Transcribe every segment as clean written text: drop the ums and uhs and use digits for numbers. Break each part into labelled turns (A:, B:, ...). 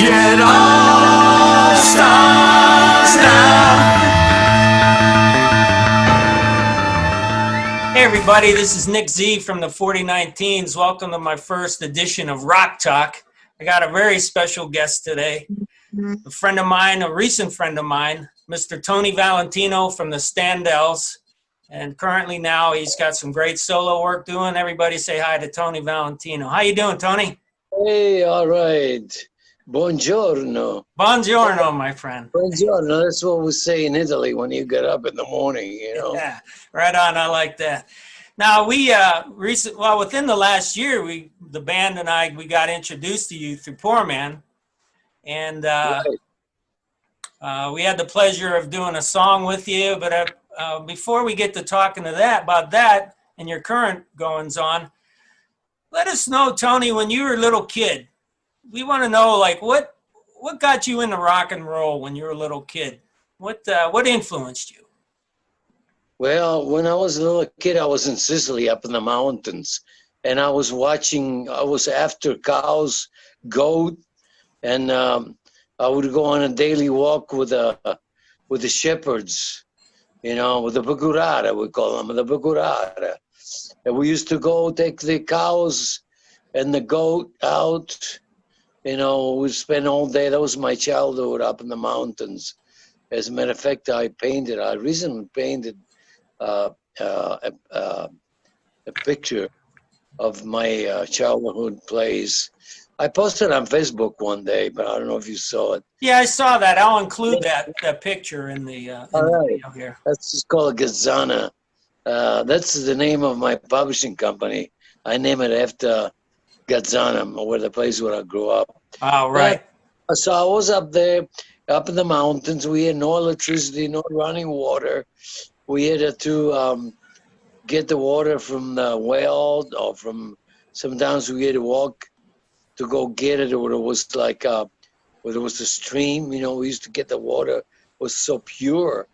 A: It all starts now.
B: Hey everybody, this is Nick Z from the 4019s. Welcome to my first edition of Rock Talk. I got a very special guest today, a friend of mine, a recent friend of mine, Mr. Tony Valentino from the Standells. And currently now he's got some great solo work doing. Everybody say hi to Tony Valentino. How you doing, Tony?
C: Hey, all right. Buongiorno.
B: Buongiorno, my friend.
C: Buongiorno. That's what we say in Italy when you get up in the morning, you know.
B: Yeah, right on. I like that. Now we within the last year, the band and I got introduced to you through Poor Man, and
C: Right.
B: we had the pleasure of doing a song with you. But before we get to talking about that and your current goings on, let us know, Tony, when you were a little kid. We want to know, like, what got you into rock and roll when you were a little kid? What influenced you?
C: Well, when I was a little kid, I was in Sicily up in the mountains, and I was after cows, goat, and I would go on a daily walk with the shepherds, you know, with the Bagurata, we call them, the Bagurata. And we used to go take the cows and the goat out. You know, we spent all day. That was my childhood up in the mountains. As a matter of fact, I recently painted a picture of my childhood place. I posted on Facebook one day, but I don't know if you saw it.
B: Yeah, I saw that. I'll include that picture in the video here.
C: That's just called Gazzana. That's the name of my publishing company. I name it after Gazzana, where the place where I grew up.
B: Oh, right.
C: So I was up there, up in the mountains. We had no electricity, no running water. We had to get the water from the well, or sometimes we had to walk to go get it, or it was like where there was a stream. You know, we used to get the water. It was so pure.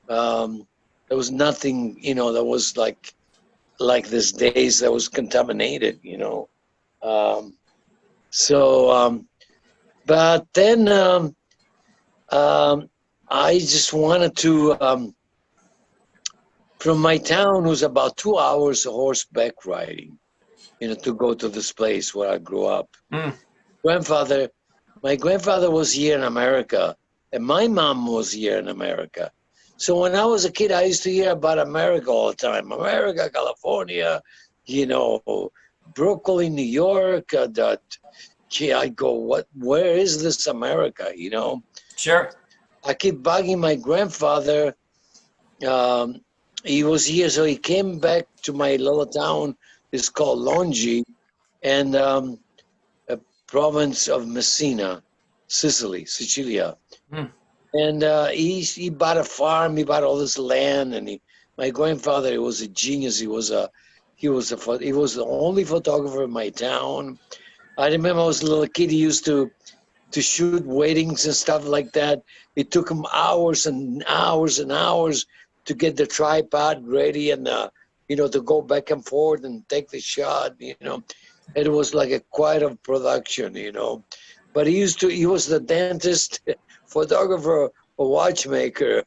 C: There was nothing, you know, that was like this days that was contaminated, you know. But then I just wanted to, from my town, was about 2 hours of horseback riding, you know, to go to this place where I grew up.
B: Mm.
C: My grandfather was here in America, and my mom was here in America. So when I was a kid, I used to hear about America all the time. America, California, you know, Brooklyn, New York. I go, where is this America, you know?
B: Sure.
C: I keep bugging my grandfather. He was here, so he came back to my little town. It's called Longi, and a province of Messina, Sicilia.
B: Mm.
C: And he bought a farm. He bought all this land, and my grandfather was a genius. He was the only photographer in my town. I remember I was a little kid. He used to shoot weddings and stuff like that. It took him hours and hours and hours to get the tripod ready and you know, to go back and forth and take the shot. You know, it was like quite a production. You know, but he was the dentist, photographer, a watchmaker.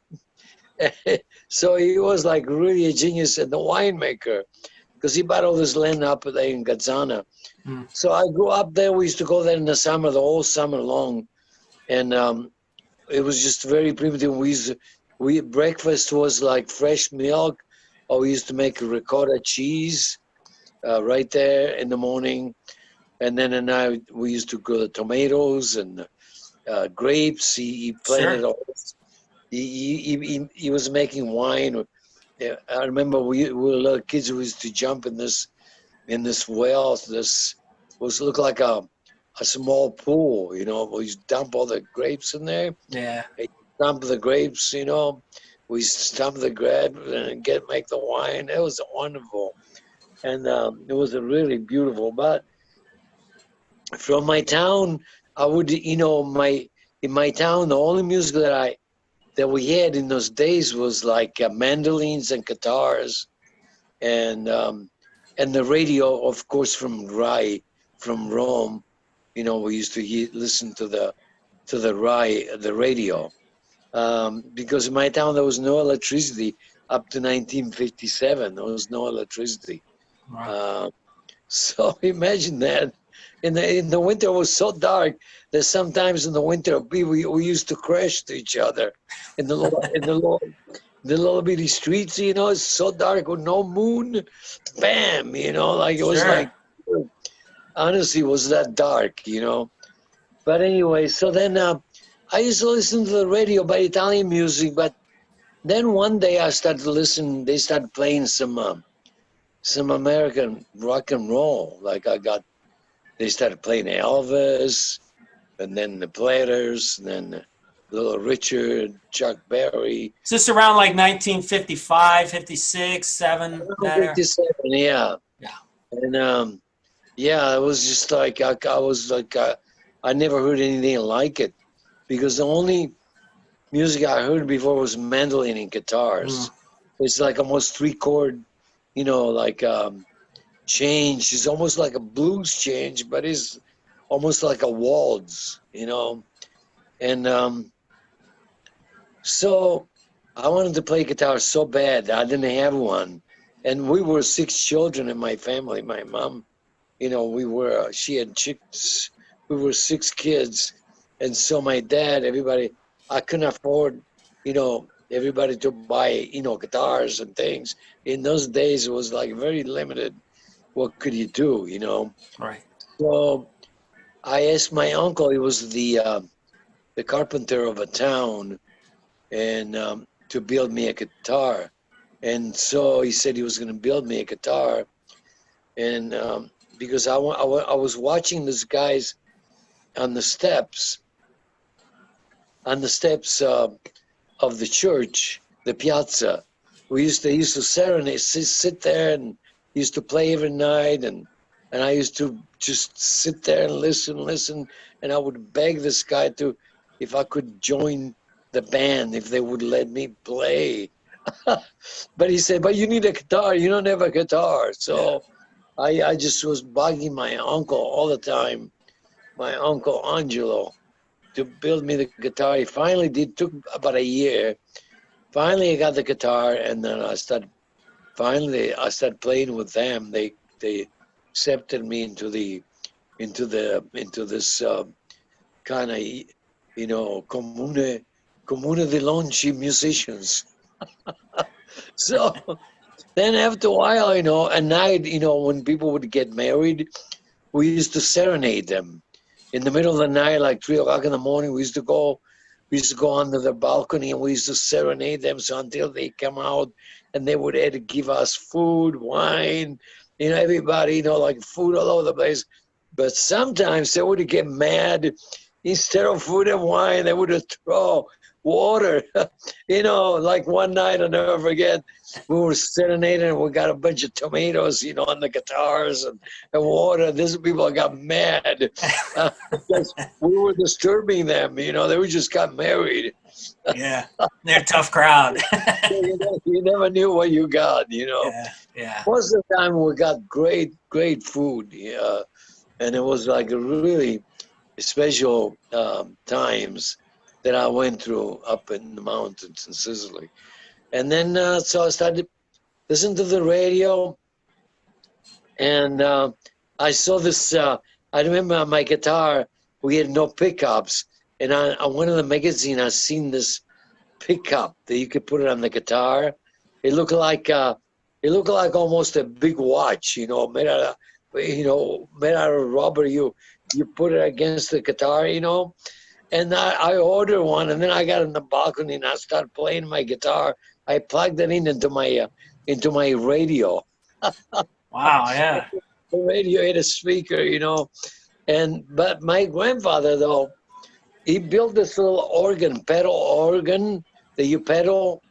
C: So he was like really a genius and the winemaker, because he bought all this land up there in Gazzana.
B: Mm.
C: So I grew up there. We used to go there in the summer, the whole summer long, and it was just very primitive. Breakfast was like fresh milk, or we used to make ricotta cheese right there in the morning, and then at night we used to grow the tomatoes and grapes. He planted
B: Sure.
C: all this. He was making wine. I remember we were little kids. We used to jump in this well. This looked like a small pool. You know, we dump all the grapes in there.
B: Yeah.
C: Dump the grapes. You know, we stump the grapes and make the wine. It was wonderful, and it was a really beautiful. But from my town, I would, you know, in my town, the only music that we had in those days was like mandolins and guitars, and the radio, of course, from Rome, we used to listen to the radio. Because in my town there was no electricity up to 1957. There was no electricity.
B: Right.
C: So imagine that. In the winter, it was so dark that sometimes in the winter we used to crash to each other in the little bitty streets. It's so dark with no moon. Bam! Like it was
B: Sure.
C: like, honestly, it was that dark. But anyway, so then I used to listen to the radio by Italian music. But then one day I started to listen. They started playing some American rock and roll. They started playing Elvis, and then the Platters, and then Little Richard, Chuck Berry.
B: Is this around like 1955, 56, 7, that era?
C: 57, yeah.
B: Yeah.
C: And yeah, it was just like I was like I never heard anything like it, because the only music I heard before was mandolin and guitars. It's like almost 3-chord, like change. It's almost like a blues change, but it's almost like a waltz, And so I wanted to play guitar so bad. I didn't have one. And we were 6 children in my family. My mom, she had chicks. We were 6 kids. And so my dad, everybody, I couldn't afford, everybody to buy, guitars and things. In those days, it was like very limited. What could you do,
B: Right.
C: So I asked my uncle, he was the carpenter of a town, and to build me a guitar. And so he said he was going to build me a guitar. And because I was watching these guys on the steps of the church, the piazza. They used to serenade, sit there, and used to play every night, and I used to just sit there and listen, and I would beg this guy if I could join the band, if they would let me play. But he said, but you need a guitar, you don't have a guitar. So I just was bugging my uncle all the time, my uncle Angelo, to build me the guitar. He finally did, took about a year. Finally I got the guitar, and then I started playing with them. They accepted me into this kind of comune di lonci musicians. So then after a while, at night, when people would get married, we used to serenade them in the middle of the night, like 3 o'clock in the morning. We used to go under the balcony, and we used to serenade them until they come out, and they would have to give us food, wine, everybody, like food all over the place. But sometimes they would get mad. Instead of food and wine, they would throw water. Like one night, I'll never forget, we were serenading, and we got a bunch of tomatoes, on the guitars and water. These people got mad because we were disturbing them. They were just got married.
B: Yeah, they're a tough crowd.
C: You never knew what you got,
B: Yeah.
C: Most of the time we got great food, and it was like a really special times that I went through up in the mountains in Sicily. And then so I started listening to the radio, and I saw this, I remember on my guitar, we had no pickups, and on one of the magazines, I seen this pickup that you could put it on the guitar. It looked like almost a big watch, made out of rubber. You put it against the guitar, And I ordered one, and then I got in the balcony and I started playing my guitar. I plugged it into my radio.
B: Wow. Yeah.
C: The radio had a speaker, But my grandfather, though, he built this little pedal organ that you pedal,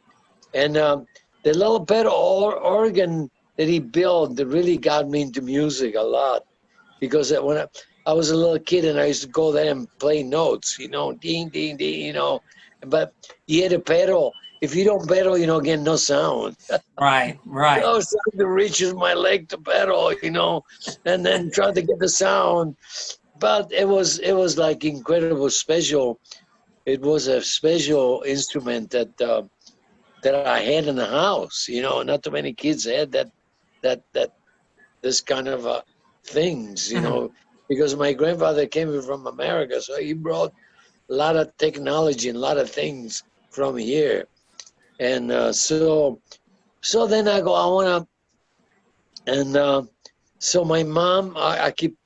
C: and the little pedal organ that he built that really got me into music a lot, because when I was a little kid and I used to go there and play notes, ding, ding, ding, But you had to pedal. If you don't pedal, get no sound.
B: Right.
C: I was trying to reach with my leg to pedal, and then try to get the sound. but it was like incredible special. It was a special instrument that I had in the house. Not too many kids had that this kind of things. Because my grandfather came from America, so he brought a lot of technology and a lot of things from here. And so then I go, I want to, and so my mom, I keep,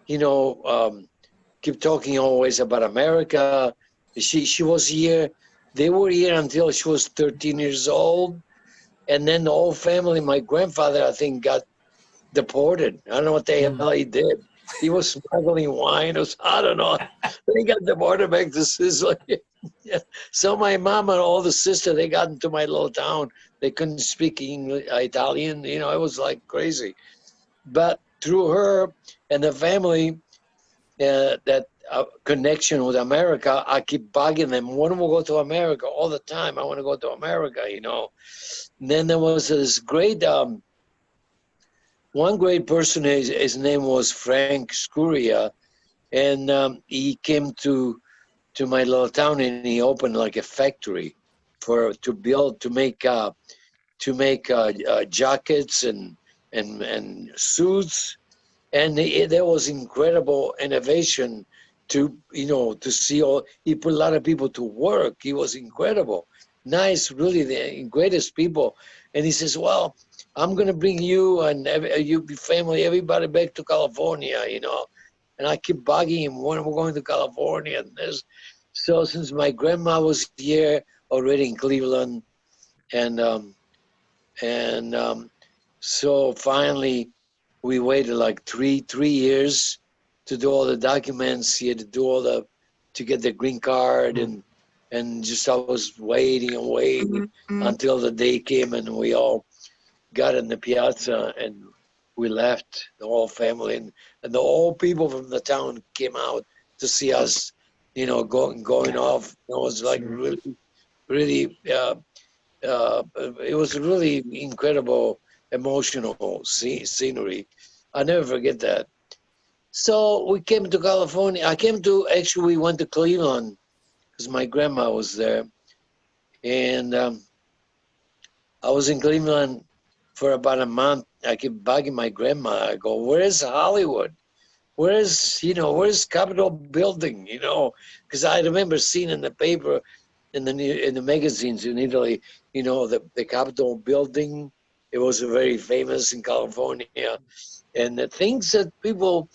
C: keep talking always about America. She was here. They were here until she was 13 years old. And then the whole family, my grandfather, I think, got deported. I don't know what the hell he did. He was smuggling wine or I don't know. He got deported back to Sicily. Yeah. So my mom and all the sisters, they got into my little town. They couldn't speak English, Italian. It was like crazy. But through her and the family, that connection with America, I keep bugging them. When will we go to America? All the time. I want to go to America, And then there was this great, one great person, his name was Frank Scuria, and he came to my little town and he opened like a factory to make jackets and suits. And there was incredible innovation to see he put a lot of people to work. He was incredible, nice, really the greatest people. And he says, well, I'm going to bring you and you family, everybody back to California, And I keep bugging him, when we're going to California. So since my grandma was here already in Cleveland, and so finally, we waited like three years to do all the documents. He had to do to get the green card, and just I was waiting and waiting until the day came, and we all got in the piazza and we left, the whole family, and the whole people from the town came out to see us, going off. It was like really, really, it was really incredible, emotional scenery. I never forget that. So we came to California. Actually, we went to Cleveland because my grandma was there. And I was in Cleveland for about a month. I kept bugging my grandma. I go, where's Hollywood? Where's Capitol building? Because I remember seeing in the paper, in the magazines in Italy, the Capitol building. It was very famous in California. And the things that people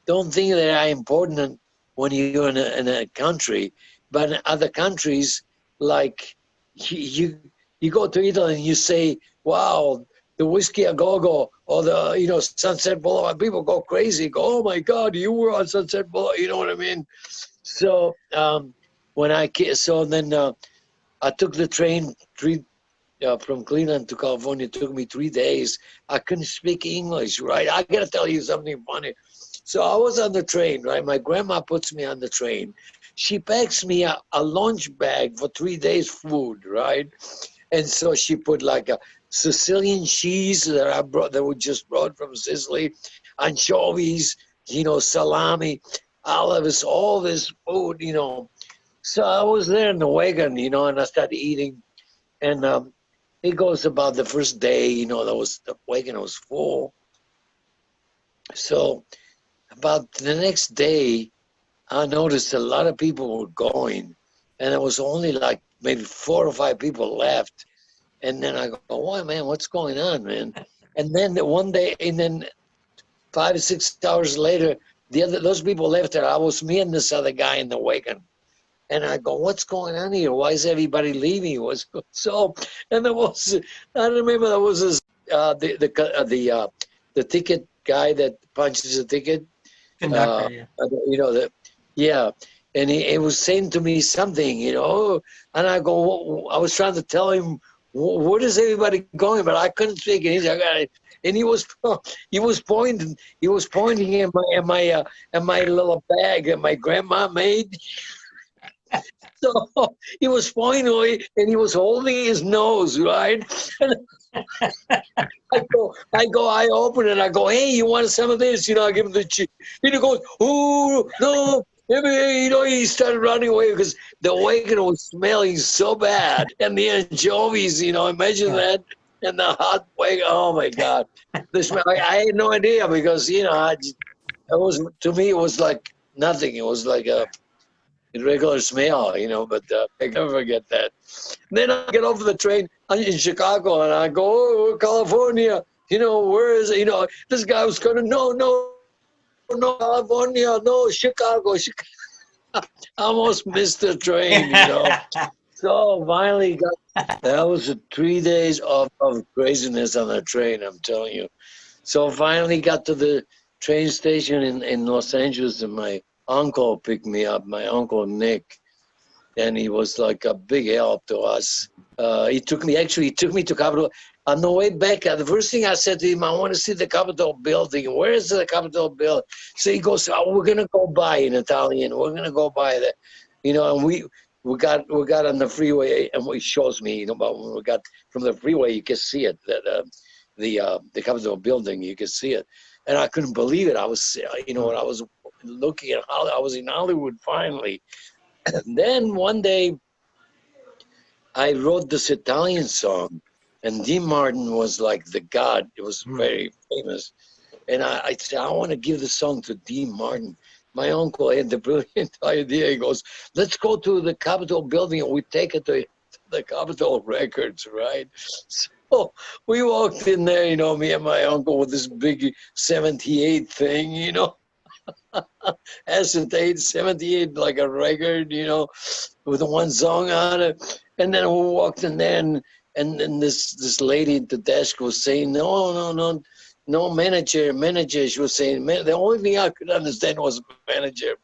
C: don't think that are important when you're in a country, but in other countries, like you go to Italy and you say, wow, the Whiskey a Go-Go or the, Sunset Boulevard, people go crazy, go, oh my God, you were on Sunset Boulevard, you know what I mean? So then I took the train from Cleveland to California. It took me 3 days. I couldn't speak English, right? I got to tell you something funny. So I was on the train, right? My grandma puts me on the train. She packs me a lunch bag for 3 days food, right? And so she put like a Sicilian cheese that we just brought from Sicily, anchovies, salami, olives, all this food, So I was there in the wagon, and I started eating. And it goes about the first day, the wagon was full. So about the next day, I noticed a lot of people were going, and it was only like maybe 4 or 5 people left. And then I go, "Why, man? What's going on, man?" And then one day, and then 5 or 6 hours later, those people left there. I was me and this other guy in the wagon. And I go, what's going on here? Why is everybody leaving? And there was, I remember there was this, the ticket guy that punches the ticket.
B: Conductor,
C: yeah. And he was saying to me something, and I go, I was trying to tell him, where is everybody going? But I couldn't speak. And he's like, and he was pointing at my little bag that my grandma made. So he was pointing away, and he was holding his nose, right? I open it. I go, hey, you want some of this? I give him the cheese. And he goes, oh, no. He started running away because the wagon was smelling so bad. And the anchovies, imagine that. And the hot wagon. Oh, my God. The smell, I had no idea because, to me, it was like nothing. It was like a regular smell, but I never forget that. Then I get off the train in Chicago and I go, oh, California, where is it? This guy was going, no, California, no, Chicago. I almost missed the train, So finally that was 3 days of craziness on the train, I'm telling you. So finally got to the train station in Los Angeles, and my uncle picked me up, my uncle Nick, and he was like a big help to us. He took me to Capitol. On the way back, the first thing I said to him, I want to see the Capitol building. Where is the Capitol building? So he goes, oh, we're going to go by in Italian. We're going to go by there. And we got on the freeway, and he shows me, but when we got from the freeway, you can see it, the Capitol building, you can see it. And I couldn't believe it. I was, when I was looking at I was in Hollywood finally. And then one day, I wrote this Italian song, and Dean Martin was like the god. It was very famous. And I said, I want to give the song to Dean Martin. My uncle had the brilliant idea. He goes, let's go to the Capitol building and we take it to the Capitol Records, right? So we walked in there, me and my uncle with this big 78 thing, acetate 78, like a record, with one song on it. And then we walked in there, and then this lady at the desk was saying, no, manager. She was saying, the only thing I could understand was manager.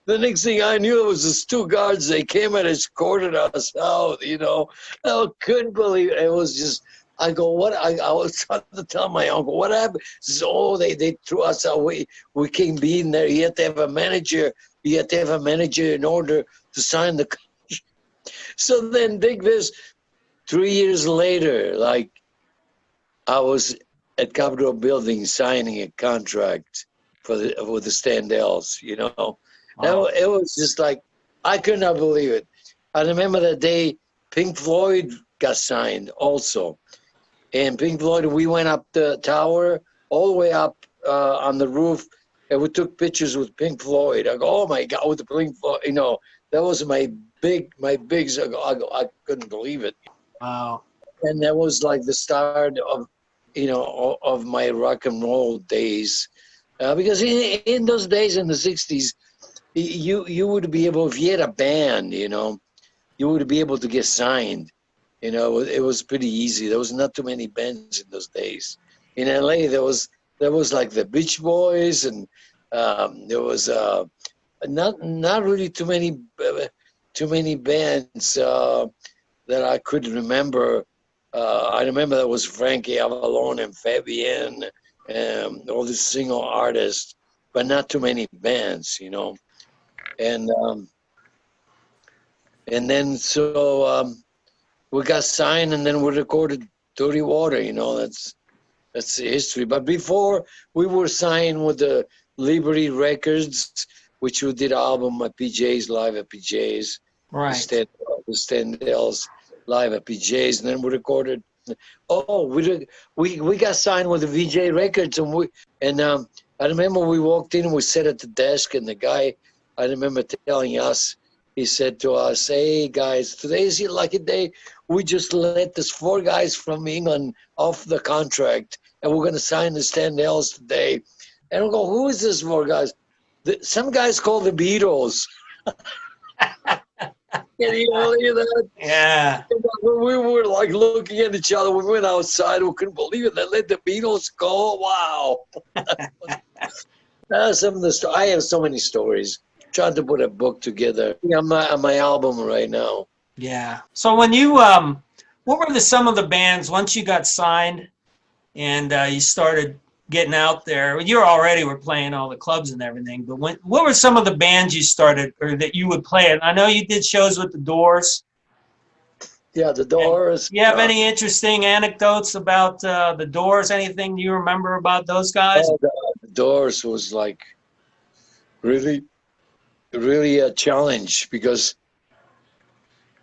C: The next thing I knew, it was these two guards. They came and escorted us out, I couldn't believe it. It was just, I go, what? I was trying to tell my uncle, what happened? He says, oh, they threw us out. We can't be in there. You have to have a manager. You have to have a manager in order to sign the contract. So then think this, 3 years later, like I was at Capitol Building signing a contract with the Standells, Wow. It was just like, I could not believe it. I remember the day Pink Floyd got signed also. And Pink Floyd, we went up the tower, all the way up on the roof, and we took pictures with Pink Floyd. I go, oh my God, with the Pink Floyd, that was my big, I couldn't believe it.
B: Wow.
C: And that was like the start of, of my rock and roll days. Because in those days, in the 60s, you would be able, if you had a band, you would be able to get signed. It was pretty easy. There was not too many bands in those days. In LA, there was like the Beach Boys, and there was not really too many bands that I could remember. I remember there was Frankie Avalon and Fabian, and all these single artists, but not too many bands, And then so. We got signed, and then we recorded Dirty Water, that's the history. But before, we were signed with the Liberty Records, which we did album at PJ's, live at PJ's.
B: Right.
C: The Standells, live at PJ's, and then we recorded. We got signed with the VJ Records, and I remember we walked in and we sat at the desk, and the guy, I remember telling us, he said to us, hey, guys, today's your lucky day. We just let these 4 guys from England off the contract, and we're going to sign the Standells today. And I go, who is this 4 guys? Some guys called the Beatles. Can you believe that?
B: Yeah.
C: We were like looking at each other. We went outside. We couldn't believe it. They let the Beatles go. Wow. Some of the I have so many stories. Trying to put a book together on my album right now.
B: Yeah. So when you, what were some of the bands once you got signed and you started getting out there. You already were playing all the clubs and everything, but what were some of the bands you started or that you would play in? I know you did shows with the Doors.
C: Yeah, the Doors.
B: You have any interesting anecdotes about the Doors? Anything you remember about those guys?
C: The Doors was like really, really a challenge because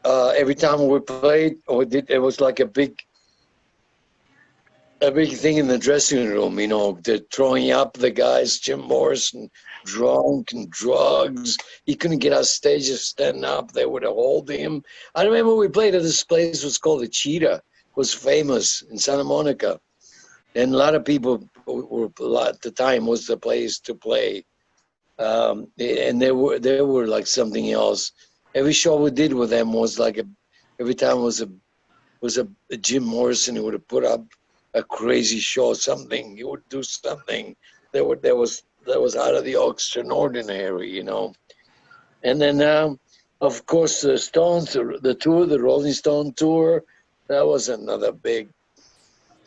C: every time we played or did, it was like a big thing in the dressing room. You know, they're throwing up the guys. Jim Morrison, drunk and drugs. He couldn't get on stage to stand up. They would hold him. I remember we played at this place. It was called the Cheetah. It was famous in Santa Monica, and a lot of people were at the time was the place to play. And they were like something else. Every show we did with them was like every time was a Jim Morrison who would have put up a crazy show, something he would do something that was out of the extraordinary, you know. And then of course the Stones, the tour, the Rolling Stone tour, that was another big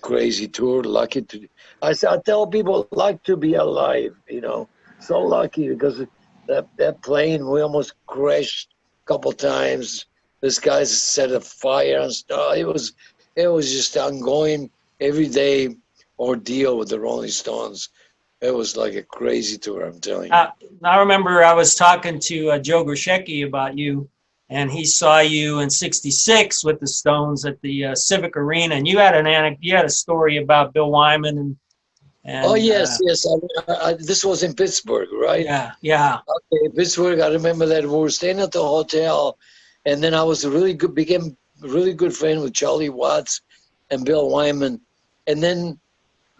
C: crazy tour. Lucky to, I tell people, like to be alive, you know. So lucky because that plane, we almost crashed a couple times. This guy set a fire and stuff. It was just ongoing, everyday ordeal with the Rolling Stones. It was like a crazy tour, I'm telling you.
B: I remember I was talking to Joe Grishecki about you, and he saw you in '66 with the Stones at the Civic Arena, and you had a story about Bill Wyman and
C: Oh yes. This was in Pittsburgh, right?
B: yeah.
C: Okay, Pittsburgh. I remember that we were staying at the hotel, and then I was became a really good friend with Charlie Watts and Bill Wyman, and then,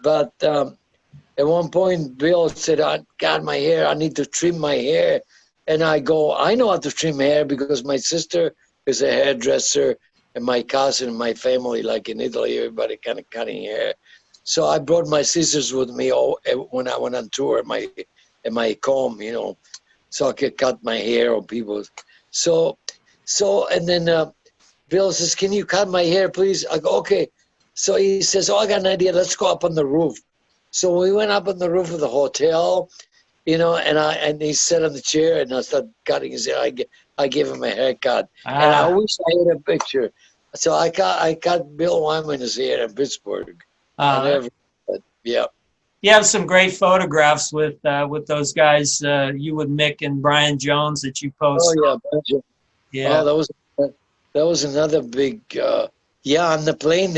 C: but at one point Bill said, "I got my hair. I need to trim my hair," and I go, "I know how to trim hair because my sister is a hairdresser, and my cousin, and my family, like in Italy, everybody kind of cutting hair." So I brought my scissors with me when I went on tour, and my comb, you know, so I could cut my hair on people. So, and then Bill says, "Can you cut my hair, please?" I go, "Okay." So he says, "Oh, I got an idea. Let's go up on the roof." So we went up on the roof of the hotel, you know, and he sat on the chair, and I started cutting his hair. I gave him a haircut, and I wish I had a picture. So I cut Bill Wyman's hair in Pittsburgh. Yeah.
B: You have some great photographs with those guys, you with Mick and Brian Jones that you post.
C: Oh yeah.
B: Yeah.
C: Oh, that was another big. On the plane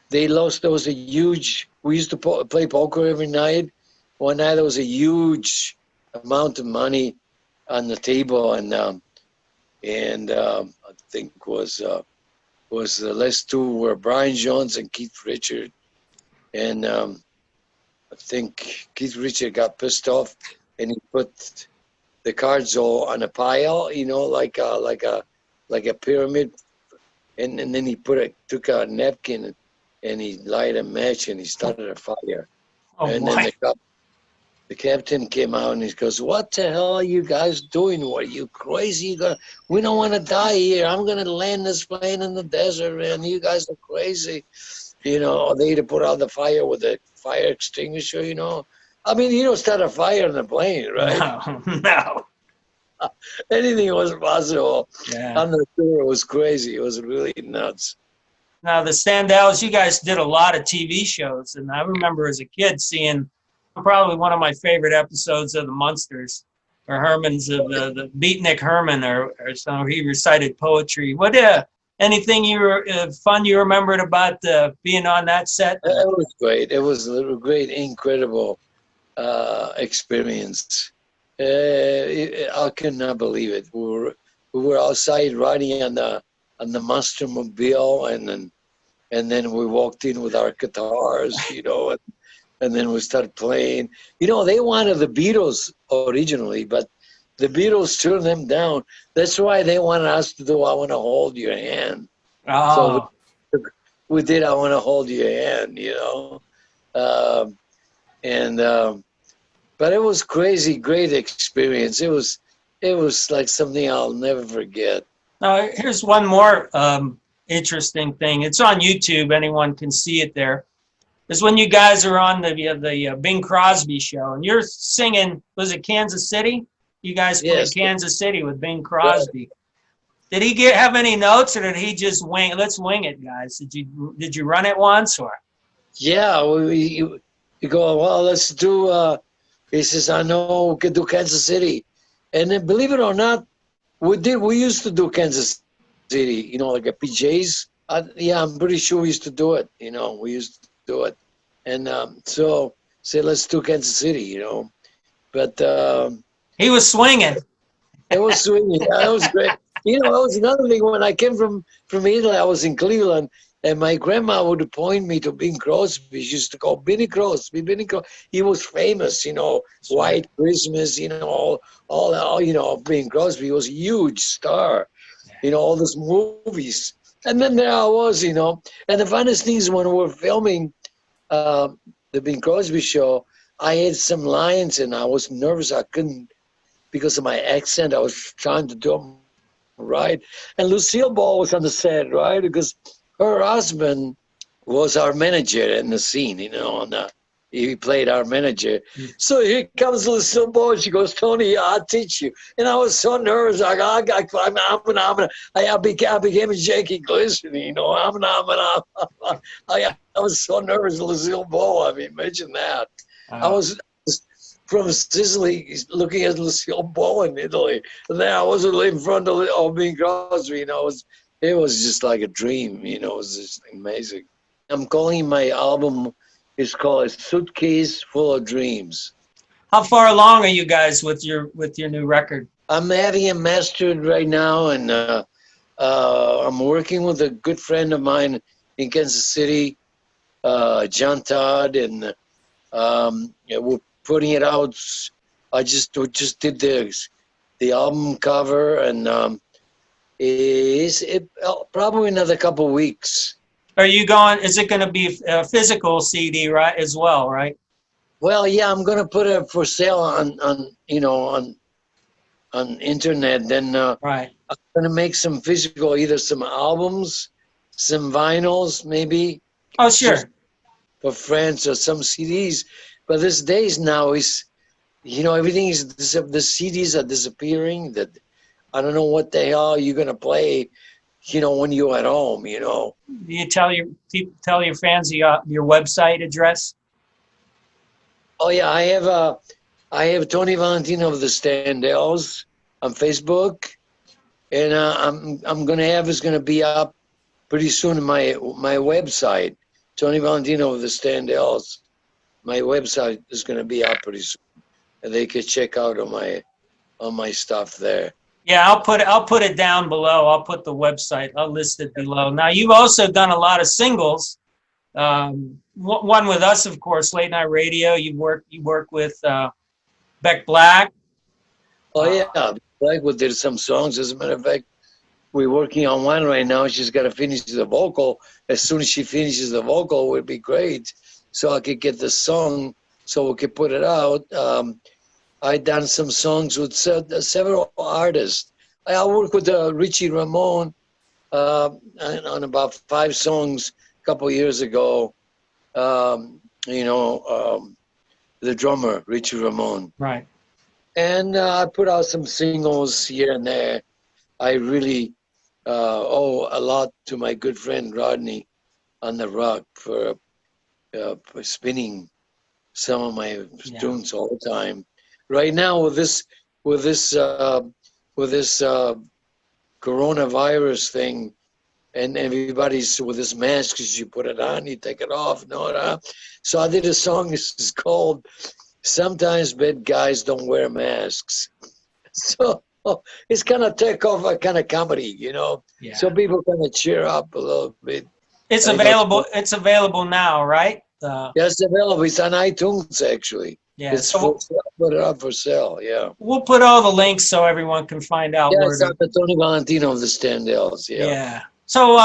C: they lost. There was a huge. We used to play poker every night. One night there was a huge amount of money on the table, and I think was the last two were Brian Jones and Keith Richard, and I think Keith Richard got pissed off, and he put the cards all on a pile, you know, like a pyramid, and then he took a napkin and he lighted a match and he started a fire.
B: Oh,
C: and
B: boy.
C: then the captain came out and he goes, "What the hell are you guys doing? What, are you crazy? We don't want to die here. I'm going to land this plane in the desert, and you guys are crazy." You know, they had to put out the fire with a fire extinguisher, you know. I mean, you don't start a fire in the plane, right?
B: No.
C: Anything was possible.
B: Yeah.
C: On the tour, it was crazy. It was really nuts.
B: Now, the Standells, you guys did a lot of TV shows, and I remember as a kid seeing probably one of my favorite episodes of the Munsters, or Herman's of the Beatnik Herman, or so he recited poetry. What anything fun you remembered about being on that set?
C: It was great. It was a great, incredible experience. I could not believe it. We were outside riding on the Monstermobile, and then we walked in with our guitars, you know, and then we started playing. You know, they wanted the Beatles originally, but the Beatles turned them down. That's why they wanted us to do "I Want to Hold Your Hand."
B: Oh.
C: So we did "I Want to Hold Your Hand," you know, but it was crazy, great experience. It was like something I'll never forget.
B: Now, here's one more interesting thing. It's on YouTube. Anyone can see it there. is when you guys are on the Bing Crosby show, and you're singing. Was it Kansas City? You guys played
C: Yes.
B: Kansas City with Bing Crosby. Did he have any notes, or did he just wing? Let's wing it, guys. Did you run it once, or?
C: Yeah, we go, well, let's do, he says, I know we could do Kansas City. And then, believe it or not, we used to do Kansas City, you know, like a PJs. Yeah, I'm pretty sure we used to do it, you know, we used to do it. And so, say, let's do Kansas City, you know. But
B: He was swinging.
C: it was swinging. That was great. You know, that was another thing. When I came from Italy, I was in Cleveland, and my grandma would point me to Bing Crosby. She used to call Benny Crosby, Benny Crosby. He was famous, you know, White Christmas, you know, all you know, Bing Crosby was a huge star, you know, all those movies. And then there I was, you know. And the funniest thing is when we were filming the Bing Crosby show, I had some lines, and I was nervous. I couldn't, because of my accent, I was trying to do them right. And Lucille Ball was on the set, right? Because her husband was our manager in the scene, you know, and he played our manager. So here comes Lucille Ball. She goes, Tony, I'll teach you. And I was so nervous. I became a Jackie Gleason, you know. I was so nervous, Lucille Ball. I mean, imagine that. I was from Sicily looking at Lucille Ball in Italy. And then I wasn't in front of Bing Crosby, you know. It was just like a dream, you know. It was just amazing. I'm calling my album, it's called A Suitcase Full of Dreams.
B: How far along are you guys with your new record?
C: I'm having it mastered right now, and I'm working with a good friend of mine in Kansas City, John Todd, and we're putting it out. We just did the album cover, and it's probably another couple weeks.
B: Are you going? Is it going to be a physical CD, right? As well, right?
C: Well, yeah, I'm gonna put it for sale on you know on internet. Then
B: Right.
C: I'm gonna make some physical, either some albums, some vinyls, maybe.
B: Oh, sure.
C: Just for friends, or some CDs. But these days now is, you know, everything is the CDs are disappearing. That I don't know what the hell you're gonna play, you know, when you're at home, you know.
B: Do you tell your fans your website address?
C: Oh yeah, I have Tony Valentino of the Standells on Facebook, and I'm gonna have it's gonna be up pretty soon on my website, Tony Valentino of the Standells. My website is gonna be up pretty soon, and they can check out on my stuff there.
B: Yeah, I'll put it down below. I'll put the website. I'll list it below. Now, you've also done a lot of singles. One with us, of course, Late Night Radio. You work with Beck Black.
C: Oh yeah, Black did some songs. As a matter of fact, we're working on one right now. She's got to finish the vocal. As soon as she finishes the vocal, it would be great. So I could get the song, so we could put it out. I done some songs with several artists. I worked with Richie Ramone on about 5 songs a couple years ago. You know, the drummer, Richie Ramone.
B: Right.
C: And I put out some singles here and there. I really owe a lot to my good friend Rodney on the rock for spinning some of my tunes all the time. Right now with this coronavirus thing, and everybody's with this mask, because you put it on, you take it off, so I did a song. It's called "Sometimes Bad Guys Don't Wear Masks." So it's kind of take off a kind of comedy, you know.
B: Yeah.
C: So people kind of cheer up a little bit.
B: It's available. It's available now, right?
C: Yeah, it's available. It's on iTunes, actually.
B: Yeah,
C: It's put it up for sale. Yeah.
B: We'll put all the links so everyone can find out.
C: Yeah,
B: where
C: it's on the Tony Valentino of the Standells. Yeah.
B: Yeah. So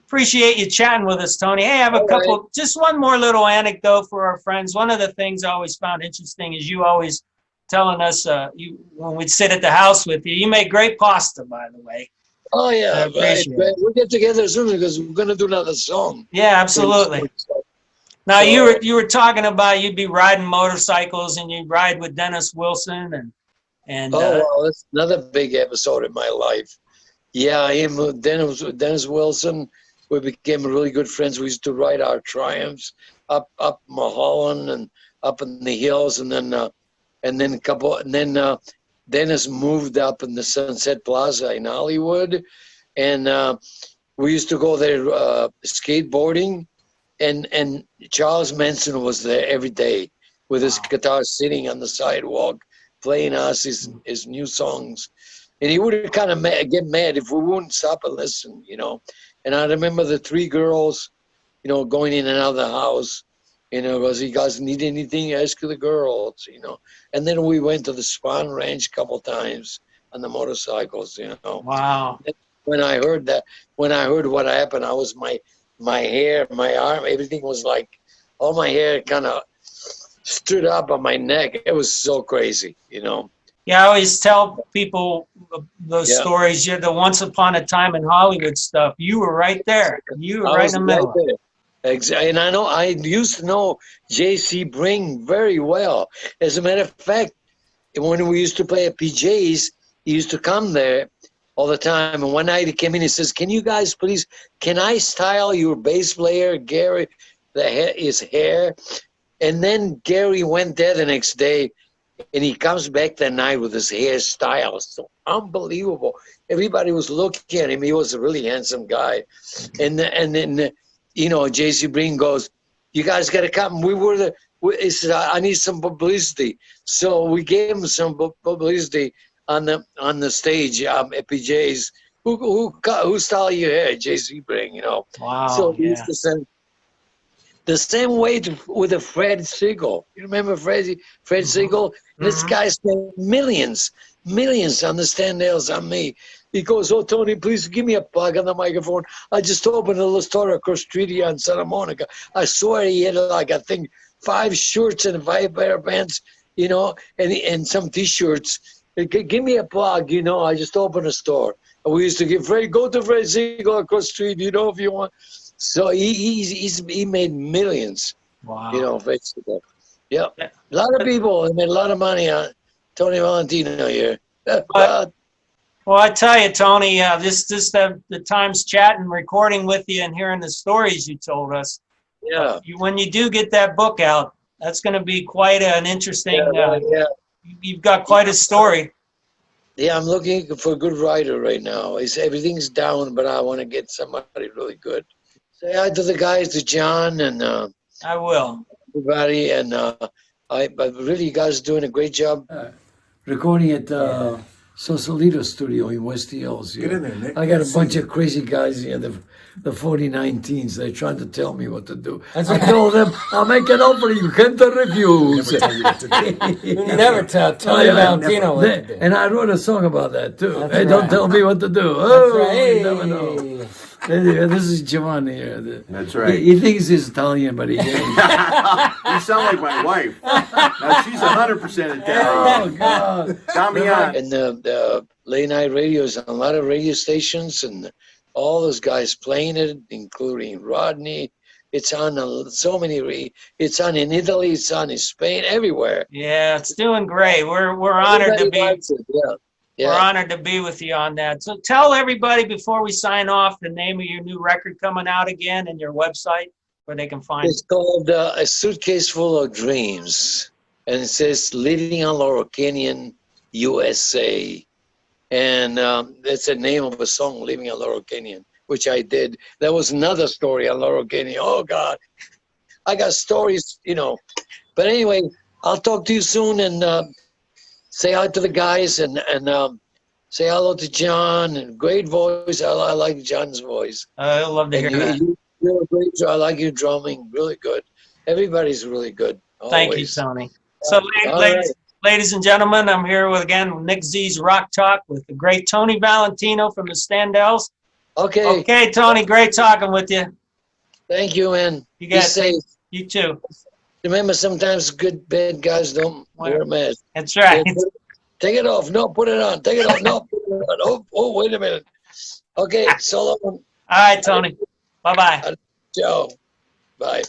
B: appreciate you chatting with us, Tony. Hey, I have a couple. Just one more little anecdote for our friends. One of the things I always found interesting is you always telling us when we'd sit at the house with you. You make great pasta, by the way.
C: Oh yeah, right. We'll get together soon because we're gonna do another song.
B: Yeah, absolutely. Now
C: So-
B: you were talking about you'd be riding motorcycles and you'd ride with Dennis Wilson and
C: Oh, well, that's another big episode in my life. Yeah, him, Dennis Wilson, we became really good friends. We used to ride our Triumphs up Mulholland and up in the hills, and then Dennis moved up in the Sunset Plaza in Hollywood, and we used to go there skateboarding, and Charles Manson was there every day with his guitar, sitting on the sidewalk, playing us his new songs. And he would kind of get mad if we wouldn't stop and listen, you know. And I remember the three girls, you know, going in and out of the house. You know, was you guys need anything? Ask the girls, you know. And then we went to the Swan Ranch a couple times on the motorcycles, you know.
B: wow.
C: When I heard what happened, I was my hair, my arm, everything was like, all my hair kind of stood up on my neck. It was so crazy, you know.
B: Yeah, I always tell people those
C: Yeah.
B: stories. You're the Once Upon a Time in Hollywood stuff. You were right there. You were
C: I
B: right
C: was
B: in the middle.
C: right there. Exactly. And I used to know J.C. Bring very well. As a matter of fact, when we used to play at PJ's, he used to come there all the time. And one night he came in, he says, can you guys please, can I style your bass player, Gary, his hair? And then Gary went there the next day, and he comes back that night with his hairstyle. So unbelievable. Everybody was looking at him. He was a really handsome guy. And then, you know, J.C. Breen goes, you guys got to come. He said, I need some publicity. So we gave him some publicity on the stage at PJ's. Who styled your hair? J.C. Breen, you know.
B: Wow.
C: So he
B: Yeah.
C: used to send the same way with a Fred Siegel. You remember Fred Siegel? This guy spent millions on the Standells on me. He goes, oh, Tony, please give me a plug on the microphone. I just opened a little store across the street here in Santa Monica. I swear he had, like, I think, 5 shirts and 5 pair of pants, you know, and some T-shirts. Give me a plug, you know, I just opened a store. And we used to give go to Fred Siegel across the street, you know, if you want. So he made millions,
B: Wow.
C: you know, basically. Yeah, a lot of people have made a lot of money on Tony Valentino here.
B: Well, I tell you, Tony, the times chatting, recording with you, and hearing the stories you told us.
C: Yeah.
B: When you do get that book out, that's going to be quite an interesting.
C: Yeah.
B: You've got quite a story.
C: Yeah, I'm looking for a good writer right now. Everything's down, but I want to get somebody really good. Say hi to the guys, to John and
B: I will.
C: everybody, and but really, you guys are doing a great job. Recording at Sausalito Studio in West Hills.
A: Get in there, Nick.
C: I got a
A: Let's
C: bunch
A: see.
C: of crazy guys here, the 4019s. They're trying to tell me what to do. I told them, I'll make an offer you can't refuse.
A: Never tell you what to do.
D: You never tell Tony Valentino what to do.
C: And I wrote a song about that too.
D: That's
C: Hey, don't
D: right.
C: tell me what to do.
D: That's
C: Oh,
D: right.
C: you never know. This is Giovanni here.
A: That's right.
C: He thinks he's Italian, but he ain't.
A: You sound like my wife. Now, she's 100% Italian.
C: Oh, God.
A: Damian.
C: And the late night radios on a lot of radio stations, and all those guys playing it, including Rodney. It's on so many. It's on in Italy. It's on in Spain. Everywhere.
B: Yeah, it's doing great. We're honored to
C: Everybody
B: be.
C: likes it, yeah.
B: We're
C: Yeah.
B: honored to be with you on that. So tell everybody before we sign off the name of your new record coming out again and your website where they can find
C: It's called A Suitcase Full of Dreams. And it says Living on Laurel Canyon, USA. And that's the name of a song, Living on Laurel Canyon, which I did. That was another story on Laurel Canyon. Oh, God. I got stories, you know. But anyway, I'll talk to you soon, and say hi to the guys, and say hello to John. And great voice. I like John's voice.
B: I love to hear that.
C: You're a great. I like your drumming. Really good. Everybody's really good.
B: Thank you,
C: always.
B: Tony. So,
C: All
B: ladies and gentlemen, I'm here with Nick Z's Rock Talk with the great Tony Valentino from the Standells.
C: Okay.
B: Okay, Tony, great talking with you.
C: Thank you, man.
B: You
C: Be
B: guys,
C: safe.
B: you too.
C: Remember, sometimes bad guys don't wear a mask.
B: That's right.
C: Take it off. No, put it on. Take it off. No, put it on. Oh, wait a minute. Okay, so long.
B: All right, Tony. Bye-bye.
C: Ciao. Bye.